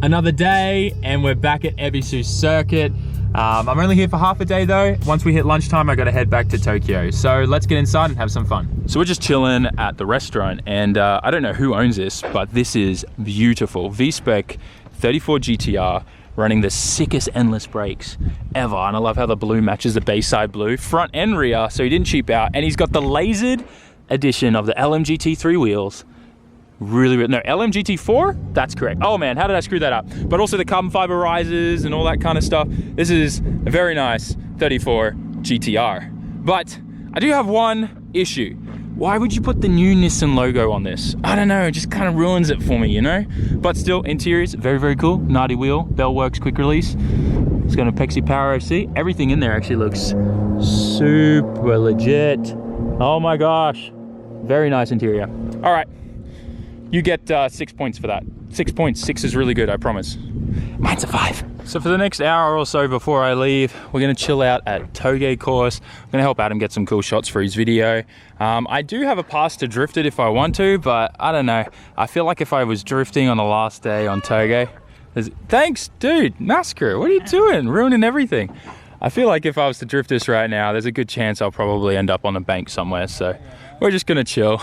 Another day and we're back at Ebisu Circuit. I'm only here for half a day though. Once we hit lunchtime, I gotta head back to Tokyo. So let's get inside and have some fun. So we're just chilling at the restaurant and I don't know who owns this, but this is beautiful. V-Spec 34 GTR running the sickest endless brakes ever. And I love how the blue matches the Bayside blue, front and rear, so he didn't cheap out. And he's got the lasered edition of the LMGT3 wheels. Really, no, LMGT4? That's correct. Oh man, how did I screw that up? But also the carbon fiber risers and all that kind of stuff. This is a very nice 34 GTR. But I do have one issue. Why would you put the new Nissan logo on this? I don't know, it just kind of ruins it for me, you know? But still, interior's very, very cool. Gnarly wheel, bell works, quick release. It's got a Pexi Power OC. Everything in there actually looks super legit. Oh my gosh. Very nice interior. All right, you get 6 points for that. 6 points, 6 is really good, I promise. Mine's a 5. So for the next hour or so before I leave, we're gonna chill out at Touge course. I'm gonna help Adam get some cool shots for his video. I do have a pass to drift it if I want to, but I don't know. I feel like if I was drifting on the last day on Touge, thanks, dude, Massacre, what are you doing? Ruining everything. I feel like if I was to drift this right now, there's a good chance I'll probably end up on a bank somewhere, so we're just gonna chill.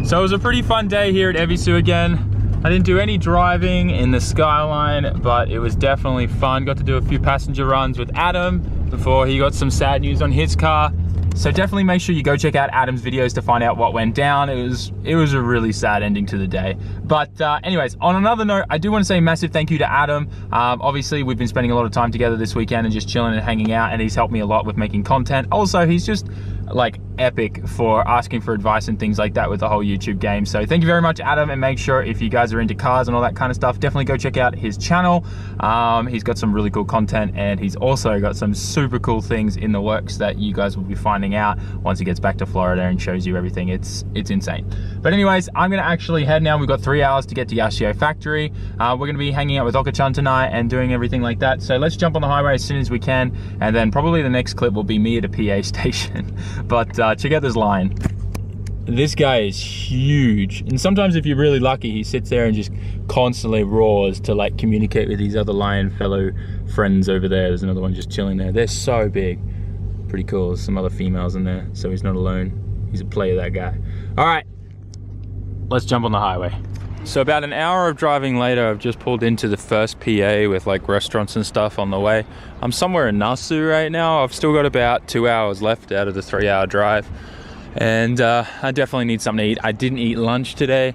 So it was a pretty fun day here at Ebisu again. I didn't do any driving in the Skyline, but it was definitely fun. Got to do a few passenger runs with Adam before he got some sad news on his car. So definitely make sure you go check out Adam's videos to find out what went down. It was a really sad ending to the day. But anyways, on another note, I do want to say a massive thank you to Adam. Obviously, we've been spending a lot of time together this weekend and just chilling and hanging out, and he's helped me a lot with making content. Also, he's just like epic for asking for advice and things like that with the whole YouTube game. So thank you very much, Adam, and make sure if you guys are into cars and all that kind of stuff, definitely go check out his channel. He's got some really cool content, and he's also got some super cool things in the works that you guys will be finding out once he gets back to Florida and shows you everything. It's insane. But anyways, I'm gonna actually head now. We've got 3 hours to get to Yashio factory. We're gonna be hanging out with Oka-chan tonight and doing everything like that. So let's jump on the highway as soon as we can, and then probably the next clip will be me at a PA station. But check out this line. This guy is huge, and sometimes if you're really lucky, he sits there and just constantly roars to like communicate with these other lion fellow friends over there. There's another one just chilling there. They're so big. Pretty cool. There's some other females in there, so he's not alone. He's a player, that guy. All right, let's jump on the highway. So about an hour of driving later, I've just pulled into the first PA with like restaurants and stuff on the way. I'm somewhere in Nasu right now. I've still got about 2 hours left out of the 3 hour drive. And I definitely need something to eat. I didn't eat lunch today.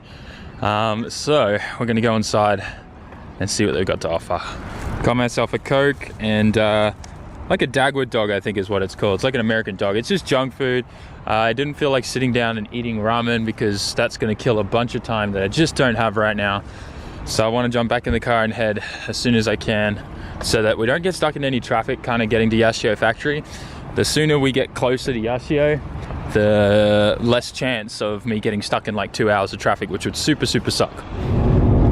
So we're gonna go inside and see what they've got to offer. Got myself a Coke and like a Dagwood dog, I think is what it's called. It's like an American dog. It's just junk food. I didn't feel like sitting down and eating ramen because that's gonna kill a bunch of time that I just don't have right now. So I wanna jump back in the car and head as soon as I can so that we don't get stuck in any traffic kind of getting to Yashio factory. The sooner we get closer to Yashio, the less chance of me getting stuck in like 2 hours of traffic, which would super suck.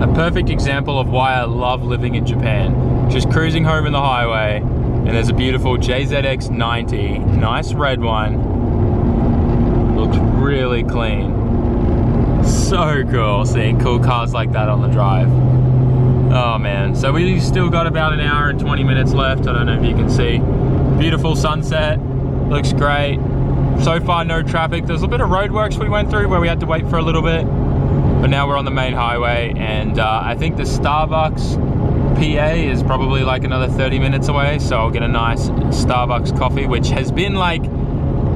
A perfect example of why I love living in Japan. Just cruising home in the highway, and there's a beautiful JZX90, nice red one. Looks really clean. So cool seeing cool cars like that on the drive. Oh man, so we still got about an hour and 20 minutes left. I don't know if you can see. Beautiful sunset, looks great. So far no traffic. There's a bit of roadworks we went through where we had to wait for a little bit, but now we're on the main highway, and I think the Starbucks PA is probably like another 30 minutes away, so I'll get a nice Starbucks coffee, which has been like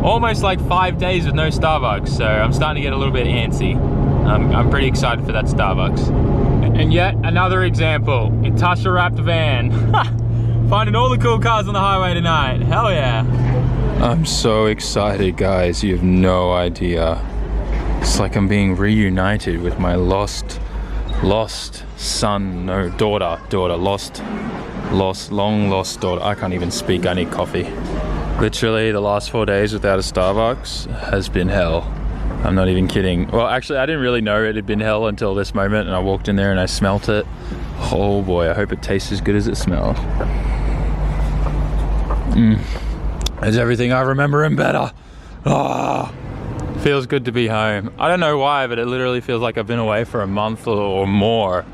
almost like 5 days with no Starbucks, so I'm starting to get a little bit antsy. I'm pretty excited for that Starbucks. And yet another example, Itasha wrapped van. Finding all the cool cars on the highway tonight, hell yeah. I'm so excited, guys, you have no idea. It's like I'm being reunited with my lost son, no, daughter, long lost daughter. I can't even speak, I need coffee. Literally the last 4 days without a Starbucks has been hell. I'm not even kidding. Well, actually, I didn't really know it had been hell until this moment, and I walked in there and I smelt it. Oh boy, I hope it tastes as good as it smelled. It's everything I remember and better. Ah, feels good to be home. I don't know why, but it literally feels like I've been away for a month or more.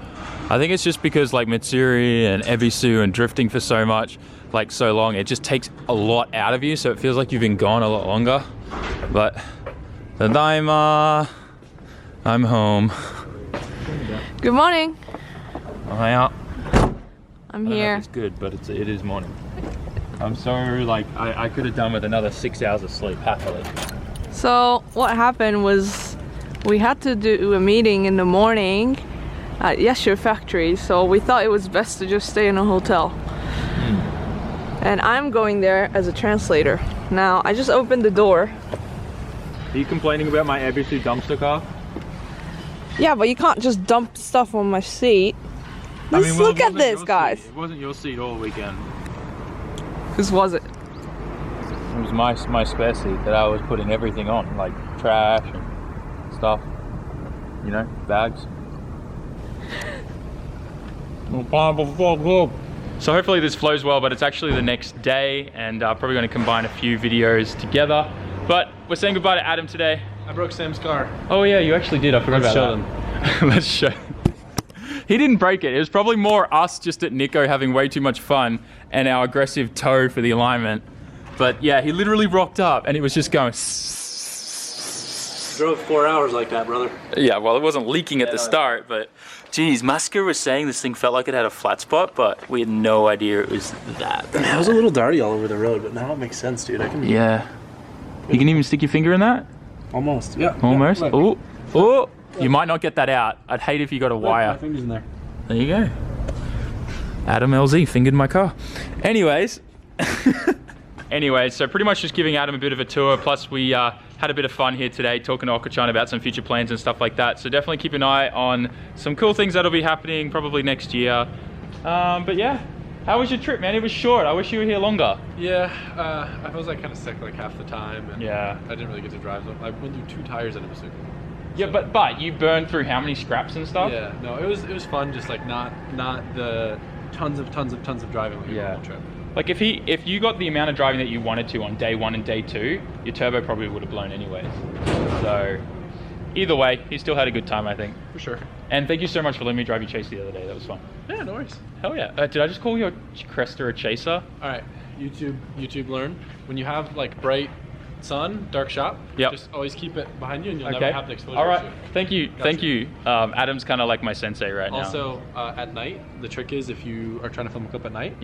I think it's just because like Matsuri and Ebisu and drifting for so much, like so long, it just takes a lot out of you, so it feels like you've been gone a lot longer. But Tadaima, I'm home. Good morning. Hi out. I'm here. It's good, but it is morning. I'm so like I could have done with another 6 hours of sleep happily. So what happened was we had to do a meeting in the morning at Yashio factory, so we thought it was best to just stay in a hotel. And I'm going there as a translator. Now I just opened the door. Are you complaining about my Ebisu dumpster car? Yeah, but you can't just dump stuff on my seat. Let's look at this, guys. It wasn't your seat all weekend. Whose was it? It was my spare seat that I was putting everything on, like trash and stuff. You know, bags. So hopefully this flows well, but it's actually the next day, and probably going to combine a few videos together. But we're saying goodbye to Adam today. I broke Sam's car. Oh yeah, you actually did. I forgot about that. Let's show them. He didn't break it. It was probably more us just at Nico having way too much fun and our aggressive toe for the alignment. But yeah, he literally rocked up and it was just going. Drove 4 hours like that, brother. Yeah, well, it wasn't leaking at the start, but geez, Masker was saying this thing felt like it had a flat spot, but we had no idea it was that bad. It was a little dirty all over the road, but now it makes sense, dude. I can. Yeah. You can even stick your finger in that? Almost. Yeah. Almost. Yeah, Oh, oh. You might not get that out. I'd hate if you got a wire. My finger's in there. There you go. Adam LZ fingered my car. Anyways. So pretty much just giving Adam a bit of a tour. Plus we had a bit of fun here today talking to Oko-chan about some future plans and stuff like that. So definitely keep an eye on some cool things that'll be happening probably next year. But yeah. How was your trip, man? It was short. I wish you were here longer. Yeah, I was like kind of sick like half the time. And yeah. I didn't really get to drive. I went through 2 tires at Ebisu. Yeah, but you burned through how many scraps and stuff? Yeah, no, it was fun. Just like not the tons of driving like a normal trip. Like if you got the amount of driving that you wanted to on day 1 and day 2, your turbo probably would have blown anyways. So either way, he still had a good time, I think. For sure. And thank you so much for letting me drive your Chase the other day. That was fun. Yeah, no worries. Hell yeah. Did I just call your Cresta a Chaser? All right, YouTube learn. When you have like bright sun, dark shop, just always keep it behind you and you'll never have the exposure. All right, thank you. Adam's kind of like my sensei right now. Also, at night, the trick is if you are trying to film a clip at night,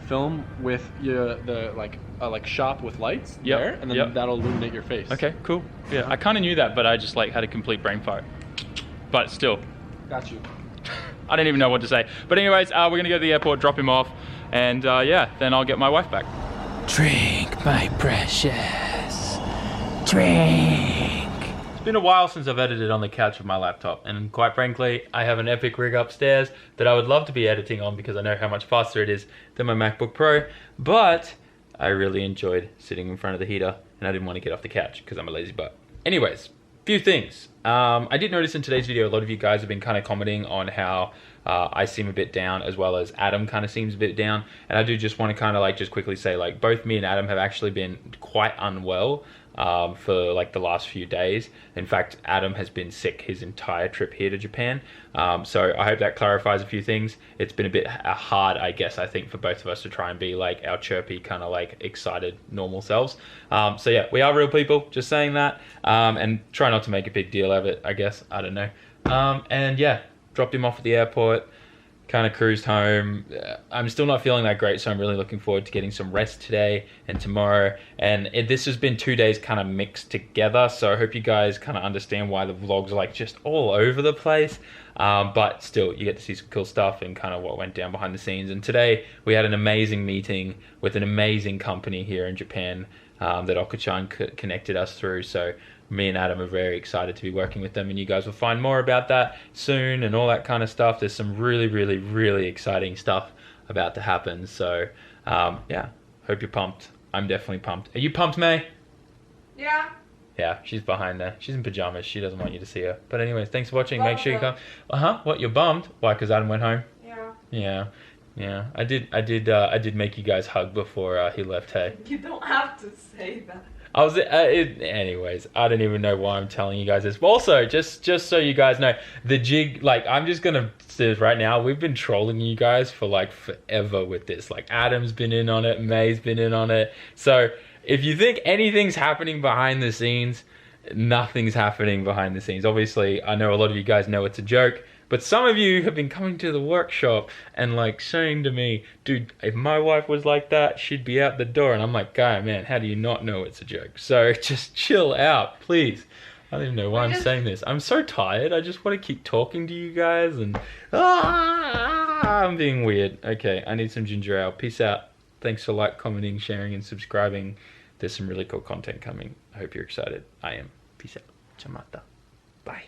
film with the shop with lights there, and then that'll illuminate your face. Okay, cool. Yeah, I kind of knew that, but I just like had a complete brain fart. But still. Got you. I don't even know what to say. But anyways, we're gonna go to the airport, drop him off, and yeah, then I'll get my wife back. Drink, my precious. Drink. It's been a while since I've edited on the couch of my laptop, and quite frankly, I have an epic rig upstairs that I would love to be editing on because I know how much faster it is than my MacBook Pro, but I really enjoyed sitting in front of the heater, and I didn't want to get off the couch because I'm a lazy butt. Anyways, few things. I did notice in today's video, a lot of you guys have been kind of commenting on how I seem a bit down, as well as Adam kind of seems a bit down. And I do just want to kind of like just quickly say, like, both me and Adam have actually been quite unwell for like the last few days. In fact, Adam has been sick his entire trip here to Japan. So I hope that clarifies a few things. It's been a bit hard, I guess, I think, for both of us to try and be like our chirpy, kind of like excited, normal selves. So yeah, we are real people, just saying that. And try not to make a big deal of it, I guess. I don't know. And yeah, dropped him off at the airport, kind of cruised home. I'm still not feeling that great, so I'm really looking forward to getting some rest today and tomorrow. And this has been 2 days kind of mixed together, so I hope you guys kind of understand why the vlog's like just all over the place. But still, you get to see some cool stuff and kind of what went down behind the scenes. And today we had an amazing meeting with an amazing company here in Japan that Oku-chan connected us through. So me and Adam are very excited to be working with them, and you guys will find more about that soon and all that kind of stuff. There's some really, really, really exciting stuff about to happen. So yeah, hope you're pumped. I'm definitely pumped. Are you pumped, May? Yeah. Yeah, she's behind there. She's in pajamas. She doesn't want you to see her. But anyways, thanks for watching. Make sure you come. What? You're bummed? Why? Because Adam went home. Yeah. Yeah. I did make you guys hug before he left. Hey. You don't have to say that. I was anyways, I don't even know why I'm telling you guys this. But also, just so you guys know, the jig, like, I'm just gonna say this right now, we've been trolling you guys for like forever with this. Like, Adam's been in on it, May's been in on it. So if you think anything's happening behind the scenes, nothing's happening behind the scenes. Obviously, I know a lot of you guys know it's a joke, but some of you have been coming to the workshop and like saying to me, dude, if my wife was like that, she'd be out the door. And I'm like, guy, man, how do you not know it's a joke? So just chill out, please. I don't even know why I'm saying this. I'm so tired. I just want to keep talking to you guys and I'm being weird. Okay, I need some ginger ale. Peace out. Thanks for commenting, sharing, and subscribing. There's some really cool content coming. I hope you're excited. I am. Peace out. Chamata. Bye.